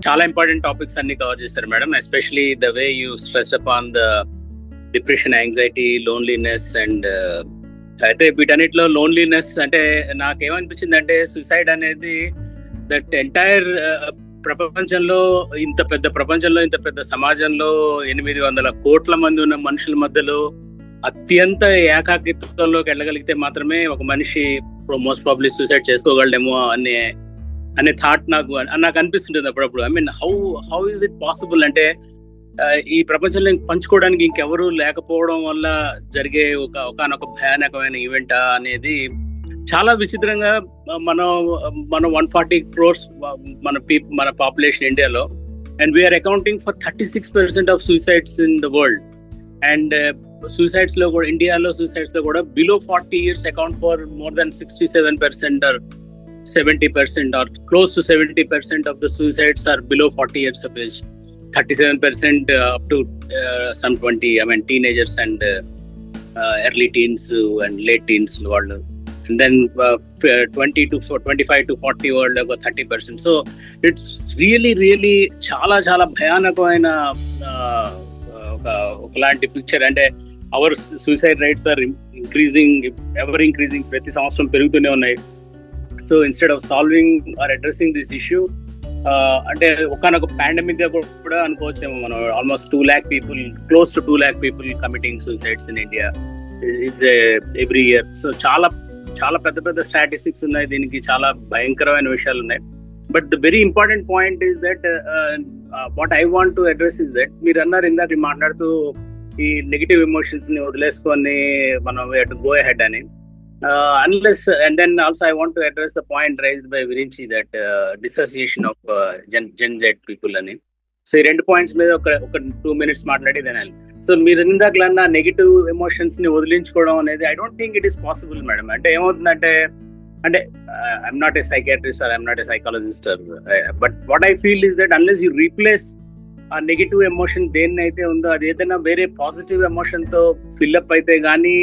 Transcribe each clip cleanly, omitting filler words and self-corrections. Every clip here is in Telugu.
చాలా ఇంపార్టెంట్ టాపిక్స్ అన్ని కవర్ చేశారు madam. Especially the way you stressed upon the depression, anxiety, loneliness and అయితే వీటన్నిటిలో లోన్లీనెస్ అంటే నాకేమనిపించింది అంటే సూసైడ్ అనేది దట్ ఎంటైర్ ప్రపంచంలో ఇంత పెద్ద సమాజంలో 800 కోట్ల మంది ఉన్న మనుషుల మధ్యలో అత్యంత ఏకాకిత్వంలోకి వెళ్ళగలిగితే మాత్రమే ఒక మనిషి మోస్ట్ ప్రాబ్లీ సూసైడ్ చేసుకోగలడేమో అనే థాట్ నాకు అనిపిస్తుంటుంది అప్పుడప్పుడు. I mean how is it possible అంటే ఈ ప్రపంచంలో పంచుకోవడానికి ఇంకెవరు లేకపోవడం వల్ల జరిగే ఒకనొక భయానకమైన ఈవెంట్ అనేది చాలా విచిత్రంగా. మనం 140 crores మన పాపులేషన్ ఇండియాలో, and we are accounting for 36% of suicides in the world. And suicides లో కూడా ఇండియాలో సూసైడ్స్ లో కూడా below 40 years account for more than 67% or 70% or close to 70% of the suicides are below 40 years of age. 37% up to some 20, I mean teenagers and early teens and late teens వాళ్ళు. And then 25 to 40 వాళ్ళు 30%. So it's really చాలా భయానకమైన ఒకలాంటి పిక్చర్. అంటే our suicide rates are ever increasing, ప్రతి సంవత్సరం పెరుగుతూనే ఉన్నాయి. So instead of solving or addressing this issue, అంటే ఒకనొక పాండమిక్ కూడా అనుకోవచ్చేమో మనం. Almost 2 lakh people, close to 2 lakh people committing suicides in India is every year. So చాలా పెద్ద స్టాటిస్టిక్స్ ఉన్నాయి దీనికి, చాలా భయంకరమైన విషయాలు ఉన్నాయి. But the very important point is that what I want to address is that మీరు అన్నారు ఇందాక మాట్లాడుతూ ఈ నెగిటివ్ ఎమోషన్స్ ని వదిలేసుకొని మనం we have to go ahead అని. Unless, and then also I want to address the point raised by Virinchi that dissociation of Gen Z people ani. So ఈ 2 points మీద ఒక 2 minutes మాట్లాడి తినాలి. సో మీరు ఇందాకలన్నా నెగిటివ్ ఎమోషన్స్ ని వదిలించుకోవడం అనేది I don't think it is possible madam. అంటే ఏమవుతుందంటే, అంటే I'm not a psychiatrist or I'm not a psychologist, but what I feel is that unless you replace ఆ నెగిటివ్ ఎమోషన్ దేన్ని అయితే ఉందో అది ఏదైనా వేరే పాజిటివ్ ఎమోషన్ తో ఫిల్అప్ అయితే కానీ,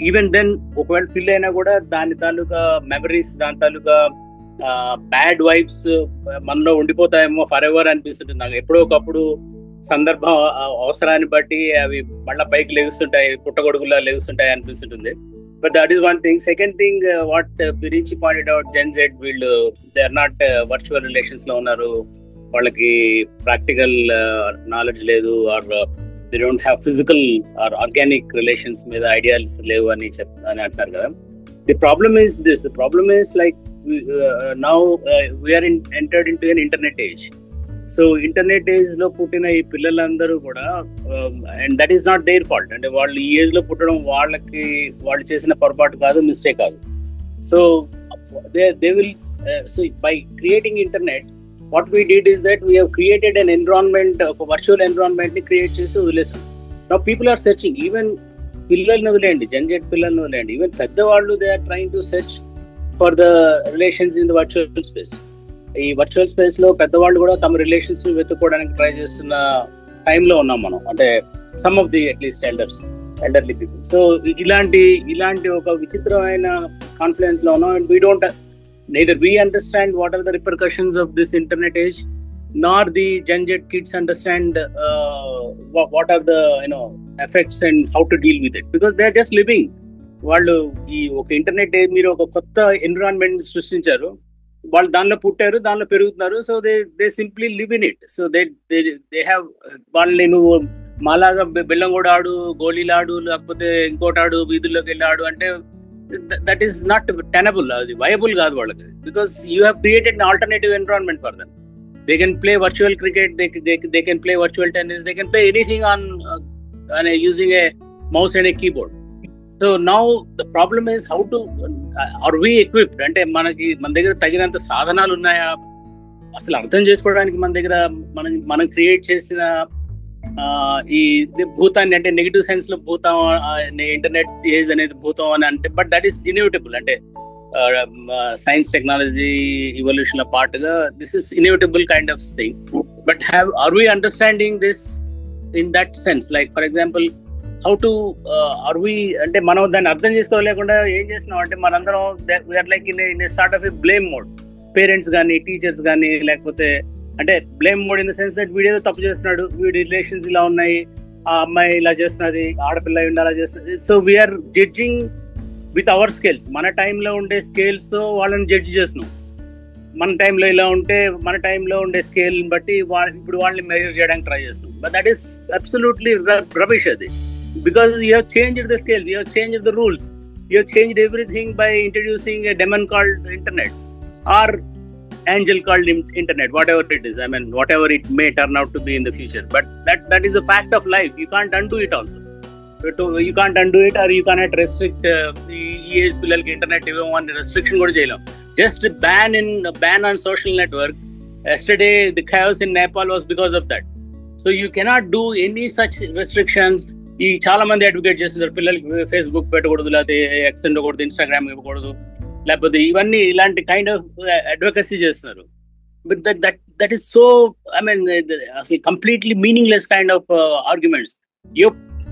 ఈవెన్ దెన్ ఒకవేళ ఫిల్ అయినా కూడా దాని తాలూకా మెమరీస్, దాని తాలూకా బ్యాడ్ వైబ్స్ మనలో ఉండిపోతాయేమో ఫర్ ఎవర్ అనిపిస్తుంది నాకు. ఎప్పుడో ఒకప్పుడు సందర్భం అవసరాన్ని బట్టి అవి మళ్ళీ పైకి లెగుస్తుంటాయి, పుట్టగొడుగులా లెగుస్తుంటాయి అనిపిస్తుంటుంది. But that is one thing. Second thing what Virinchi pointed out, Gen Z వీళ్ళు they are not virtual relations లో ఉన్నారు, వాళ్ళకి ప్రాక్టికల్ నాలెడ్జ్ లేదు, or they don't have physical or organic relations మీద ఐడియాల్స్ లేవు అని అంటున్నారు కదా. The problem is this, the problem is like now we are entered into an internet age. So internet age లో పుట్టిన ఈ పిల్లలందరూ కూడా, and that is not their fault, అంటే వాళ్ళు ఈ ఏజ్ లో పుట్టడం వాళ్ళు చేసిన పొరపాటు కాదు, మిస్టేక్ కాదు. So they will so by creating internet, what we did is that we have created an environment, a virtual environment ni create chesi vadilesaam. Now people are searching, even pillalnu vadilendi, Gen Z pillalnu vadilendi, even pedda vallu they are trying to search for the relations in the virtual space. Ee virtual space lo pedda vallu kuda tama relations ni vetukodaniki try chestunna time lo unnam manam, ante some of the at least elderly people. So ilanti oka vichitramaina confluence lo unnam, and we don't, neither we understand what are the repercussions of this internet age, nor the Gen Z kids understand what are the effects and how to deal with it, because they are just living. వాళ్ళు ఈ ఒక ఇంటర్నెట్ ఏజ్ మీరు ఒక కొత్త ఎన్విరాన్మెంట్ సృష్టించారు, వాళ్ళు దానిలో పుట్టారు, దానిలో పెరుగుతున్నారు. So they simply live in it. So they have, వాళ్ళని నువ్వు మాలాగా బెల్లం కూడా ఆడు, గోళీలు ఆడు, లేకపోతే ఇంకోటి ఆడు, వీధుల్లోకి వెళ్ళి ఆడు అంటే that is not tenable, అది viable కాదు వాళ్ళకి, because you have created an alternative environment for them. They can play virtual cricket, they can play virtual tennis, they can play anything on using a mouse and a keyboard. So now the problem is how to, are we equipped, అంటే మన దగ్గర తగినంత సాధనాలు ఉన్నాయా, అసలు అర్థం చేసుకోవడానికి మన దగ్గర మనం క్రియేట్ చేసిన ఈ భూతాన్ని, అంటే నెగిటివ్ సెన్స్ లో భూతం, ఇంటర్నెట్ ఏజ్ అనేది భూతం అని అంటే, బట్ దట్ ఈస్ ఇన్ఎవిటబుల్. అంటే సైన్స్ టెక్నాలజీ ఇవల్యూషన్ లో పార్ట్గా this is inevitable kind of thing. But are we understanding this in that sense? Like for example how to are we, అంటే మనం దాన్ని అర్థం చేసుకోలేకుండా ఏం చేస్తున్నాం అంటే మనందరం we are like in sort of a blame mode. Parents కానీ, టీచర్స్ కానీ, లేకపోతే అంటే blame mode in the sense that వీడేదో తప్పు చేస్తున్నాడు, వీడి రిలేషన్స్ ఇలా ఉన్నాయి, ఆ అమ్మాయి ఇలా చేస్తున్నది, ఆడపిల్ల ఉండి అలా చేస్తున్నది. So we are judging with our scales. మన టైంలో ఉండే స్కేల్స్ తో వాళ్ళని జడ్జి చేస్తున్నాం. మన టైంలో ఇలా ఉంటే మన టైంలో ఉండే స్కేల్ బట్టి ఇప్పుడు వాళ్ళని మెజర్ చేయడానికి ట్రై చేస్తున్నాం. But that is absolutely rubbish అది. Because you have changed the scales, you have changed the rules, you have changed everything by introducing a demon called internet or angel called internet, whatever it is. I mean, whatever it may turn out to be in the future, but that is a fact of life. You can't undo it also. You can't undo it, or you cannot restrict ee age pillalki internet one restriction kuda cheyalem. Just ban on social network. Yesterday the chaos in Nepal was because of that. So you cannot do any such restrictions. ఈ చాలా మంది అడ్వకేట్ చేస్తున్నారు, పిల్లలకి ఫేస్బుక్ పెట్టకూడదు, లేకపోతే ఎక్స్ ఉండకూడదు, ఇన్స్టాగ్రామ్ ఇవ్వకూడదు, లేకపోతే ఇవన్నీ ఇలాంటి కైండ్ ఆఫ్ అడ్వకసీ చేస్తున్నారు. But that is so, I mean, అసలు completely meaningless kind of arguments.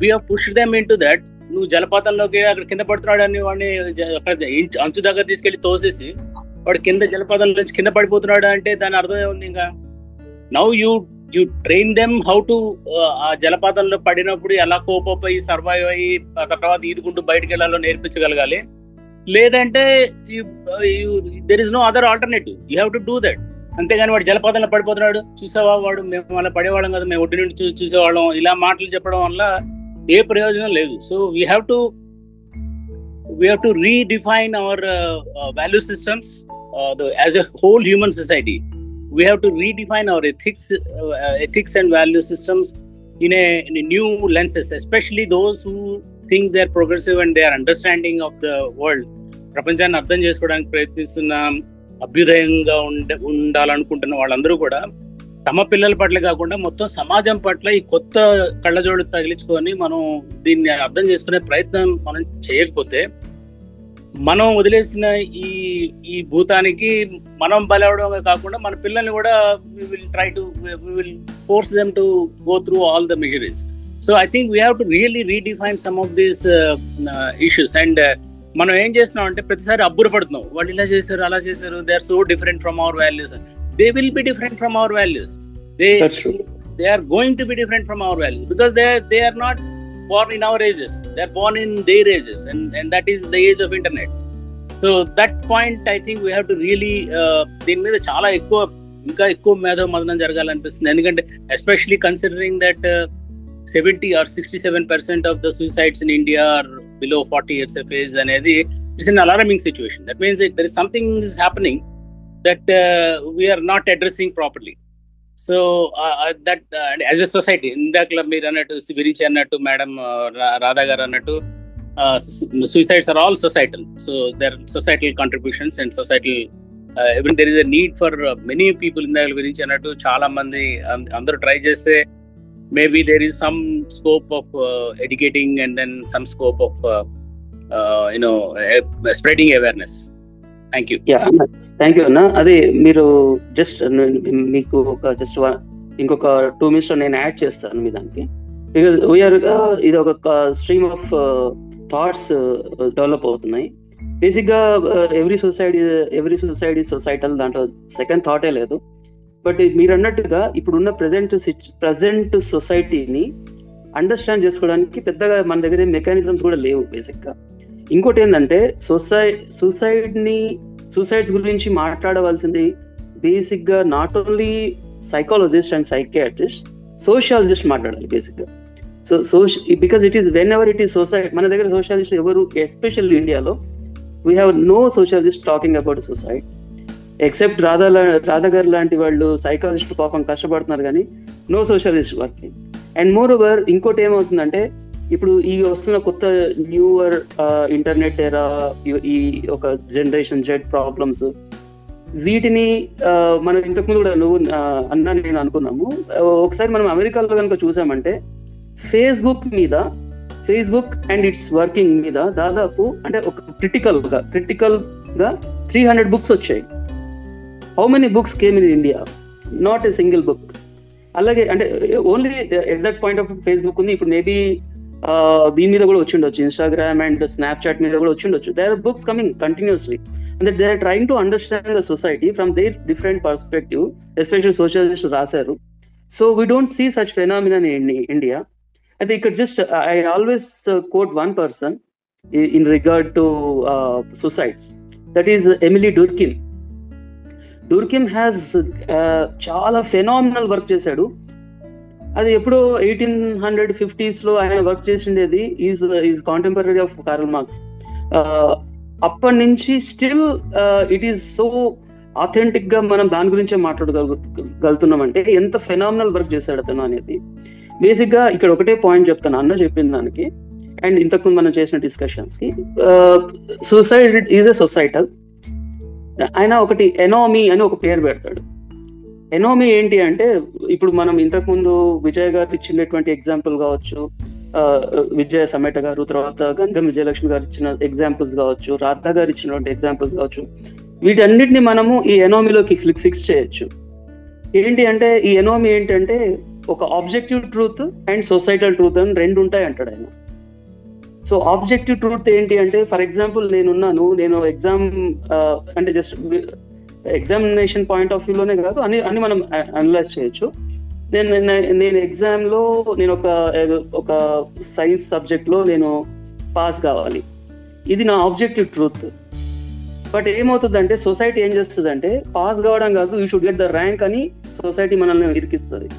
We have pushed them into that. నువ్వు జలపాతంలోకి అక్కడ కింద పడుతున్నాడు అని వాడిని అక్కడ అంచు దగ్గర తీసుకెళ్లి తోసేసి వాడు కింద జలపాతం నుంచి కింద పడిపోతున్నాడు అంటే దాని అర్థం ఏముంది? ఇంకా now you train them how to ఆ జలపాతంలో పడినప్పుడు ఎలా కోపప్ అయ్యి సర్వైవ్ అయ్యి ఆ తర్వాత ఈదుకుంటూ బయటకు వెళ్ళాలో నేర్పించగలగాలి. లేదంటే there is no other alternative, you have to do that. అంతేగాని వాడు జలపాతంలో పడిపోతున్నాడు, చూసావా వాడు మేము అలా పడేవాళ్ళం కదా, మేము ఒడ్డు నుండి చూసేవాళ్ళం, ఇలా మాటలు చెప్పడం వల్ల ఏ ప్రయోజనం లేదు. So we have to redefine our value systems as a whole human society. We have to redefine our ethics and value systems in a new lenses, especially those who think they are progressive and they are understanding of the world. ప్రపంచాన్ని అర్థం చేసుకోవడానికి ప్రయత్నిస్తున్న, అభ్యుదయంగా ఉండాలనుకుంటున్న వాళ్ళందరూ కూడా తమ పిల్లల పట్ల కాకుండా మొత్తం సమాజం పట్ల ఈ కొత్త కళ్ళజోడు తగిలించుకొని మనం దీన్ని అర్థం చేసుకునే ప్రయత్నం మనం చేయకపోతే, మనం వదిలేసిన ఈ భూతానికి మనం బలవడమే కాకుండా మన పిల్లల్ని కూడా we will force them to go through all the measures. So I think we have to really redefine some of these issues. And మనం ఏం చేస్తున్నాం అంటే ప్రతిసారి అబ్బురపడుతున్నాం, వాళ్ళు ఇలా చేశారు అలా చేశారు, they are so different from our values. They will be different from our values. They are going to be different from our values because they are not born in our ages, they are born in their ages, and that is the age of internet. So that point I think we have to really దీని మీద చాలా ఇంకా ఎక్కువ మేధో మదనం జరగాలనిపిస్తుంది. ఎందుకంటే especially considering that 70 or 67% of the suicides in India are below 40 years of age అనేది it's an alarming situation. That means that there is something is happening that we are not addressing properly. So that as a society, ఇందాక మీరు అన్నట్టు విరించి అన్నట్టు మేడం రాధా గారు అన్నట్టు suicides are all societal. So there are societal contributions and societal even there is a need for many people. ఇందాక గురించి అన్నట్టు చాలా మంది అందరూ ట్రై చేస్తే maybe there is some scope of educating and then some scope of spreading awareness. Thank you. Thank you అన్న. అదే మీరు జస్ట్ మీకు ఇంకొక 2 minutes నేను యాడ్ చేస్తాను మీ దానికి. బికాజ్ వీఆర్ ఇది ఒక స్ట్రీమ్ ఆఫ్ థాట్స్ డెవలప్ అవుతున్నాయి. బేసిక్గా ఎవ్రీ సొసైటీ సొసైటల్, దాంట్లో సెకండ్ థాటే లేదు. బట్ మీరు అన్నట్టుగా ఇప్పుడున్న ప్రజెంట్ సొసైటీని అండర్స్టాండ్ చేసుకోవడానికి పెద్దగా మన దగ్గర మెకానిజమ్స్ కూడా లేవు బేసిక్గా. ఇంకోటి ఏంటంటే సూసైడ్స్ గురించి మాట్లాడవలసింది బేసిక్గా not only psychologist and psychiatrist, sociologist మాట్లాడాలి బేసిక్గా. So because it is whenever it is society, మన దగ్గర సోషియాలజిస్ట్ ఎవరు, ఎస్పెషల్లీ ఇండియాలో we have no sociologist talking about society except Radha గారు లాంటి వాళ్ళు సైకాలజిస్ట్ పాపం కష్టపడుతున్నారు కానీ no sociologist working. And moreover ఇంకోటి ఏమవుతుందంటే ఇప్పుడు ఈ వస్తున్న కొత్త న్యూవర్ ఇంటర్నెట్ ఎరా, ఈ ఒక జనరేషన్ జెడ్ ప్రాబ్లమ్స్, వీటిని మనం ఇంతకుముందు కూడా నువ్వు అన్నా నేను అనుకున్నాము. ఒకసారి మనం అమెరికాలో కనుక చూసామంటే ఫేస్బుక్ అండ్ ఇట్స్ వర్కింగ్ మీద దాదాపు అంటే ఒక క్రిటికల్ గా 300 books వచ్చాయి. How many books came in India? Not a single book. అలాగే అంటే only at that point of Facebook ఉంది. ఇప్పుడు మేబీ దీని మీద కూడా వచ్చి ఉండొచ్చు, ఇన్స్టాగ్రామ్ అండ్ స్నాప్చాట్ మీద కూడా వచ్చి ఉండొచ్చు. There are books coming continuously. అంటే they are trying to understand the society from their different perspective, especially socialist రాశారు. So we don't see such phenomenon in India. అయితే ఇక్కడ just I always quote one person in regard to suicides, that is Emily Durkheim. Durkheim has చాలా ఫెనామినల్ వర్క్ చేశాడు. అది ఎప్పుడో 1850s లో ఆయన వర్క్ చేసిండేది. Is contemporary of Karl Marx. అప్పటి నుంచి still it is so authentic గా మనం దాని గురించే మాట్లాడగలుగుతున్నామంటే ఎంత ఫెనామినల్ వర్క్ చేశాడు అతను అనేది. బేసిక్ గా ఇక్కడ ఒకటే పాయింట్ చెప్తాను అన్న చెప్పిన దానికి అండ్ ఇంతకుముందు మనం చేసిన డిస్కషన్స్ కి. Suicide is a societal. ఆయన ఒకటి ఎనామీ అని ఒక పేరు పెడతాడు. ఎనామీ ఏంటి అంటే ఇప్పుడు మనం ఇంతకుముందు విజయ్ గారు ఇచ్చినటువంటి ఎగ్జాంపుల్ కావచ్చు, విజయ సమేట గారు, తర్వాత గంగం విజయలక్ష్మి గారు ఇచ్చిన ఎగ్జాంపుల్స్ కావచ్చు, రాధా గారు ఇచ్చినటువంటి ఎగ్జాంపుల్స్ కావచ్చు, వీటన్నిటిని మనము ఈ ఎనామీలోకి ఫిక్స్ చేయొచ్చు. ఏంటి అంటే ఈ ఎనామీ ఏంటంటే ఒక objective truth and societal truth అని రెండు ఉంటాయి అంటాడు ఆయన. సో ఆబ్జెక్టివ్ ట్రూత్ ఏంటి అంటే ఫర్ ఎగ్జాంపుల్ నేను ఎగ్జామ్ అంటే జస్ట్ ఎగ్జామినేషన్ పాయింట్ ఆఫ్ వ్యూలోనే కాదు అన్ని మనం అనలైజ్ చేయొచ్చు. నేను ఎగ్జామ్ లో నేను ఒక సైన్స్ సబ్జెక్ట్ లో నేను పాస్ కావాలి, ఇది నా ఆబ్జెక్టివ్ ట్రూత్. బట్ ఏమవుతుందంటే సొసైటీ ఏం చేస్తుందంటే పాస్ కావడం కాదు, you should get the rank అని సొసైటీ మనల్ని ఇరికిస్తుంది.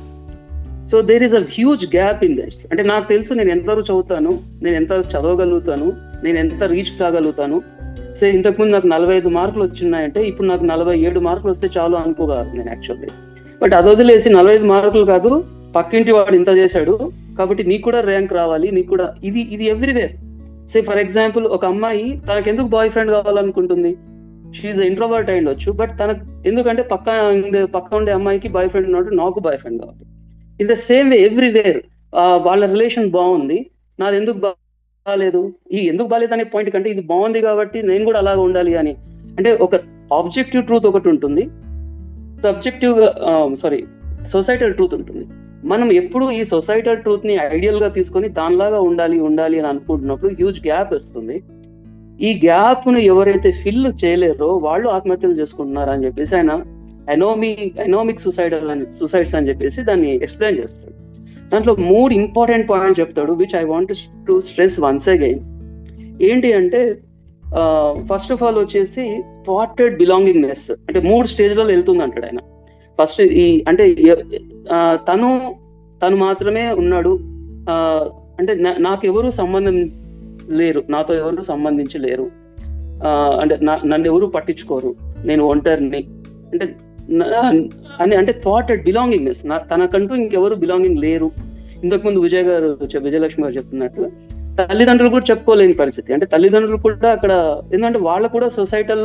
So there is a huge gap in that's. అంటే నాకు తెలుసు నేను ఎంతవరకు చదువుతాను, నేను ఎంత చదవగలుగుతాను, నేను ఎంత రీచ్ కాగలుగుతాను. సో ఇంతకుముందు నాకు 45 మార్కులు వచ్చినాయంటే ఇప్పుడు నాకు 47 మార్కులు వస్తే చాలు అనుకోగలను నేను యాక్చువల్లీ. బట్ అది వదిలేసి 45 మార్కులు కాదు, పక్కింటి వాడు ఇంత చేశాడు కాబట్టి నీకు కూడా ర్యాంక్ రావాలి, నీకు కూడా ఇది ఎవ్రీవేర్. సే ఫర్ ఎగ్జాంపుల్ ఒక అమ్మాయి తనకు ఎందుకు బాయ్ ఫ్రెండ్ కావాలనుకుంటుంది, షీఈ్ ఇంట్రోవర్ట్ అయి ఉండొచ్చు, బట్ తనకు ఎందుకంటే పక్క ఉండే అమ్మాయికి బాయ్ ఫ్రెండ్ ఉన్నట్టు నాకు బాయ్ ఫ్రెండ్ కావాలి. In the same way everywhere వాళ్ళ రిలేషన్ బాగుంది, నాది ఎందుకు బాగాలేదు, ఈ ఎందుకు బాగాలేదు అనే పాయింట్ కంటే ఇది బాగుంది కాబట్టి నేను కూడా అలాగ ఉండాలి అని. అంటే ఒక ఆబ్జెక్టివ్ ట్రూత్ ఒకటి ఉంటుంది, సొసైటల్ ట్రూత్ ఉంటుంది. మనం ఎప్పుడు ఈ సొసైటల్ ట్రూత్ ని ఐడియల్ గా తీసుకొని దానిలాగా ఉండాలి అని అనుకుంటున్నప్పుడు హ్యూజ్ గ్యాప్ వస్తుంది. ఈ గ్యాప్ ను ఎవరైతే ఫిల్ చేయలేరో వాళ్ళు ఆత్మహత్యలు చేసుకుంటున్నారు అని చెప్పేసి ఆయన ఎనామిక్ సూసైడ్స్ అని చెప్పేసి దాన్ని ఎక్స్ప్లెయిన్ చేస్తాడు. దాంట్లో 3 ఇంపార్టెంట్ పాయింట్స్ చెప్తాడు which I want to stress once again. ఏంటి అంటే ఫస్ట్ ఆఫ్ ఆల్ వచ్చేసి థాటెడ్ బిలాంగింగ్నెస్. అంటే 3 స్టేజ్లలో వెళ్తుంది అంటాడు ఆయన. ఫస్ట్ అంటే తను మాత్రమే ఉన్నాడు, అంటే నాకెవరు సంబంధం లేరు, నాతో ఎవరు సంబంధించి లేరు, అంటే నన్ను ఎవరు పట్టించుకోరు, నేను ఒంటరిని అంటే థాటెడ్ బిలాంగింగ్నెస్. తనకంటూ ఇంకెవరు బిలాంగింగ్ లేరు. ఇంతకుముందు విజయలక్ష్మి గారు చెప్తున్నట్టు తల్లిదండ్రులు కూడా చెప్పుకోలేని పరిస్థితి. అంటే తల్లిదండ్రులు కూడా అక్కడ ఎందుకంటే వాళ్ళకు కూడా సొసైటల్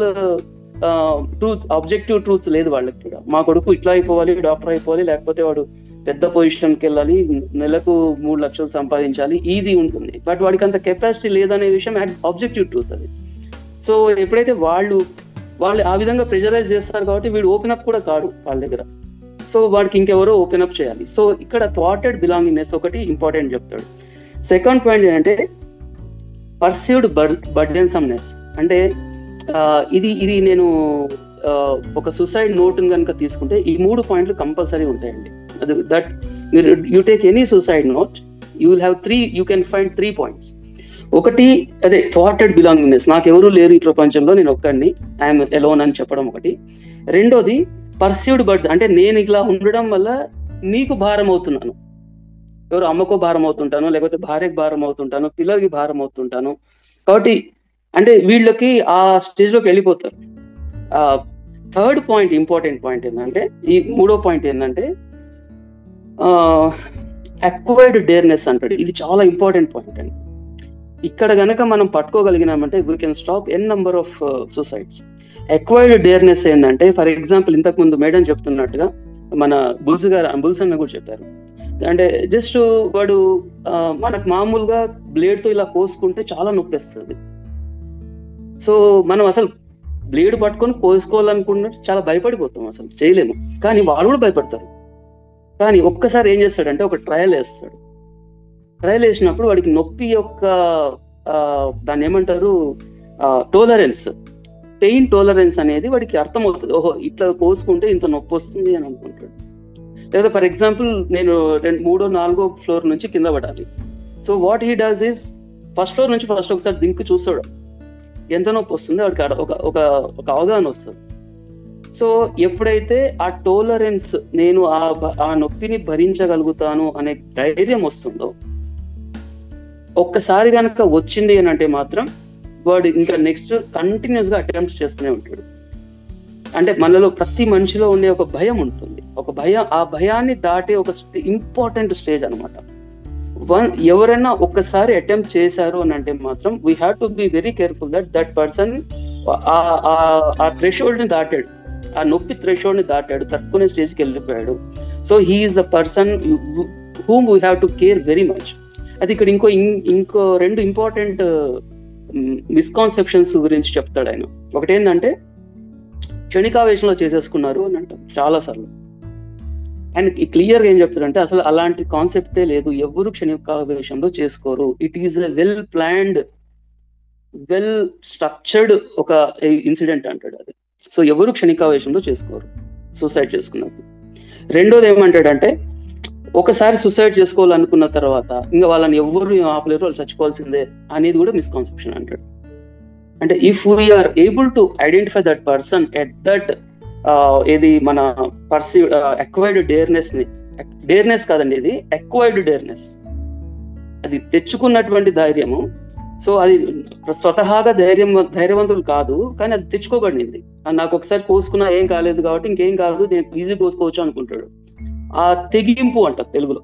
ట్రూత్, ఆబ్జెక్టివ్ ట్రూత్ లేదు వాళ్ళకి కూడా. మా కొడుకు ఇట్లా అయిపోవాలి, డాక్టర్ అయిపోవాలి, లేకపోతే వాడు పెద్ద పొజిషన్కి వెళ్ళాలి, నెలకు 3 లక్షలు సంపాదించాలి, ఇది ఉంటుంది. బట్ వాడికి అంత కెపాసిటీ లేదనే విషయం ఆబ్జెక్టివ్ ట్రూత్ అది. సో ఎప్పుడైతే వాళ్ళు ఆ విధంగా ప్రెజరైజ్ చేస్తారు కాబట్టి వీడు ఓపెన్ అప్ కూడా కాడు వాళ్ళ దగ్గర. సో వాడికి ఇంకెవరో ఓపెన్ అప్ చేయాలి. సో ఇక్కడ థాటెడ్ బిలాంగింగ్నెస్ ఒకటి ఇంపార్టెంట్ చెప్తాడు. సెకండ్ పాయింట్ ఏంటంటే పర్సీవ్డ్ బర్డెన్సమ్నెస్. అంటే ఇది నేను ఒక సూసైడ్ నోట్ కనుక తీసుకుంటే ఈ 3 పాయింట్లు కంపల్సరీ ఉంటాయండి. That you take any suicide note, you will have 3, you can find 3 points. ఒకటి అదే థాటెడ్ బిలాంగింగ్నెస్, నాకెవరూ లేరు ఈ ప్రపంచంలో, నేను ఒక్కడిని, ఐఎమ్ ఎలోన్ అని చెప్పడం ఒకటి. రెండోది పర్సీవ్డ్ బర్డ్స్, అంటే నేను ఇలా ఉండడం వల్ల నీకు భారం అవుతున్నాను, ఎవరు అమ్మకో భారం అవుతుంటాను, లేకపోతే భార్యకు భారం అవుతుంటాను, పిల్లలకి భారం అవుతుంటాను. కాబట్టి అంటే వీళ్ళకి ఆ స్టేజ్లోకి వెళ్ళిపోతారు. థర్డ్ పాయింట్, ఇంపార్టెంట్ పాయింట్ ఏంటంటే, ఈ 3వ పాయింట్ ఏంటంటే అక్వైర్డ్ డేర్నెస్ అంటాడు. ఇది చాలా ఇంపార్టెంట్ పాయింట్ అండి. ఇక్కడ గనక మనం పట్టుకోగలిగినామంటే we can stop an number of suicides. Acquired డేర్నెస్ ఏంటంటే ఫర్ ఎగ్జాంపుల్ ఇంతకుముందు మేడం చెప్తున్నట్టుగా మన బుల్సన్న కూడా చెప్పారు. అంటే జస్ట్ వాడు మనకు మామూలుగా బ్లేడ్తో ఇలా కోసుకుంటే చాలా నొప్పిస్తుంది. సో మనం అసలు బ్లేడ్ పట్టుకొని కోసుకోవాలనుకున్నట్టు చాలా భయపడిపోతాం, అసలు చేయలేము. కానీ వాళ్ళు కూడా భయపడతారు. కానీ ఒక్కసారి ఏం చేస్తాడంటే ఒక ట్రయల్ వేస్తాడు. ట్రయల్ వేసినప్పుడు వాడికి నొప్పి యొక్క దాన్ని ఏమంటారు టాలరెన్స్, పెయిన్ టాలరెన్స్ అనేది వాడికి అర్థమవుతుంది. ఓహో ఇట్లా కోసుకుంటే ఇంత నొప్పి వస్తుంది అని అనుకుంటాడు. లేదా ఫర్ ఎగ్జాంపుల్ నేను 3వ 4వ ఫ్లోర్ నుంచి కింద పడాలి. So what he does is first floor నుంచి ఫస్ట్ ఒకసారి దింకు చూస్తాడు, ఎంత నొప్పి వస్తుంది వాడికి ఒక అవగాహన వస్తుంది. సో ఎప్పుడైతే ఆ టోలరెన్స్, నేను ఆ నొప్పిని భరించగలుగుతాను అనే ధైర్యం వస్తుందో, ఒక్కసారి కనుక వచ్చింది అని అంటే మాత్రం వాడు ఇంకా నెక్స్ట్ కంటిన్యూస్ గా అటెంప్ట్స్ చేస్తూనే ఉంటాడు. అంటే మనలో ప్రతి మనిషిలో ఉండే ఒక భయం ఉంటుంది, ఒక భయం, ఆ భయాన్ని దాటే ఒక ఇంపార్టెంట్ స్టేజ్ అనమాట. ఎవరైనా ఒక్కసారి అటెంప్ట్ చేశారు అని అంటే మాత్రం we have to be very careful that person ఆ థ్రెషోల్డ్ ని దాటాడు, ఆ నొప్పి థ్రెషోల్డ్ ని దాటాడు, తట్టుకునే స్టేజ్కి వెళ్ళిపోయాడు. So he is the person whom we have to care very much. అది ఇక్కడ ఇంకో 2 ఇంపార్టెంట్ మిస్కాన్సెప్షన్స్ గురించి చెప్తాడు ఆయన. ఒకటేంటంటే క్షణికావేశంలో చేసేసుకున్నారు అని అంటాం చాలా సార్లు. ఆయన క్లియర్గా ఏం చెప్తాడంటే అసలు అలాంటి కాన్సెప్టే లేదు, ఎవరు క్షణికావేశంలో చేసుకోరు. It is a well planned, well structured ఒక ఇన్సిడెంట్ అంటాడు అది. సో ఎవరు క్షణికావేశంలో చేసుకోరు సూసైడ్ చేసుకున్నప్పుడు. రెండోది ఏమంటాడంటే ఒకసారి సూసైడ్ చేసుకోవాలనుకున్న తర్వాత ఇంకా వాళ్ళని ఎవరు ఆపలేరు, వాళ్ళు చచ్చిపోవాల్సిందే అనేది కూడా మిస్కాన్సెప్షన్ అంటాడు. అంటే if we are able to identify that person at that ఏది మన పర్సీవ్ అక్వైర్డ్ డేర్నెస్ కాదండి, ఇది అక్వైర్డ్ డేర్నెస్, అది తెచ్చుకున్నటువంటి ధైర్యము. సో అది స్వతహాగా ధైర్యవంతులు కాదు, కానీ అది తెచ్చుకోబడింది. నాకు ఒకసారి కోసుకున్నా ఏం కాలేదు కాబట్టి ఇంకేం కాదు, నేను ఈజీ కోసుకోవచ్చు అనుకుంటాడు. ఆ తెగింపు అంట తెలుగులో,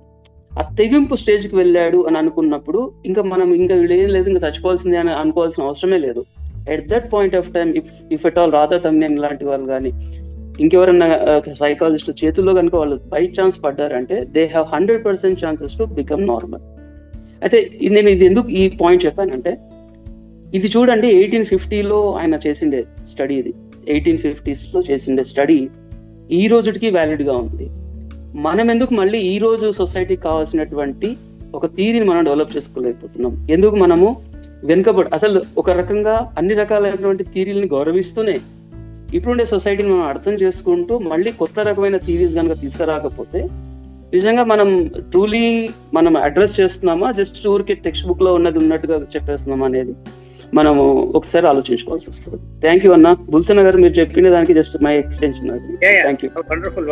ఆ తెగింపు స్టేజ్కి వెళ్ళాడు అని అనుకున్నప్పుడు ఇంకా మనం ఇంకా ఏం లేదు, ఇంకా చచ్చిపోవాల్సిందే అని అనుకోవాల్సిన అవసరమే లేదు. At that point of time if at all Radha Tammineni లాంటి వాళ్ళు కానీ ఇంకెవరన్నా సైకాలజిస్ట్ చేతుల్లో కనుక వాళ్ళు బై ఛాన్స్ పడ్డారంటే they have 100% chances to become normal. అయితే నేను ఇది ఎందుకు ఈ పాయింట్ చెప్పానంటే, ఇది చూడండి 1850లో ఆయన చేసిండే స్టడీ, ఇది 1850s చేసిండే స్టడీ ఈ రోజుకి వ్యాలిడ్గా ఉంది. మనం ఎందుకు మళ్ళీ ఈ రోజు సొసైటీకి కావాల్సినటువంటి ఒక థియరీని మనం డెవలప్ చేసుకోలేకపోతున్నాం? ఎందుకు మనము వెనుకబడి, అసలు ఒక రకంగా అన్ని రకాలైనటువంటి థియరీలని గౌరవిస్తూనే ఇప్పుడుండే సొసైటీని మనం అర్థం చేసుకుంటూ మళ్ళీ కొత్త రకమైన థియరీస్ కనుక తీసుకురాకపోతే నిజంగా మనం ట్రూలీ మనం అడ్రస్ చేస్తున్నామా, జస్ట్ ఊరికి టెక్స్ట్ బుక్ లో ఉన్నది ఉన్నట్టుగా చెప్పేస్తున్నామా అనేది మనము ఒకసారి ఆలోచించుకోవాల్సి వస్తుంది. థ్యాంక్ యూ అన్న. బుల్సన్న గారు మీరు చెప్పిన దానికి జస్ట్ మై ఎక్స్టెన్షన్ అది. Thank you. వండర్ఫుల్.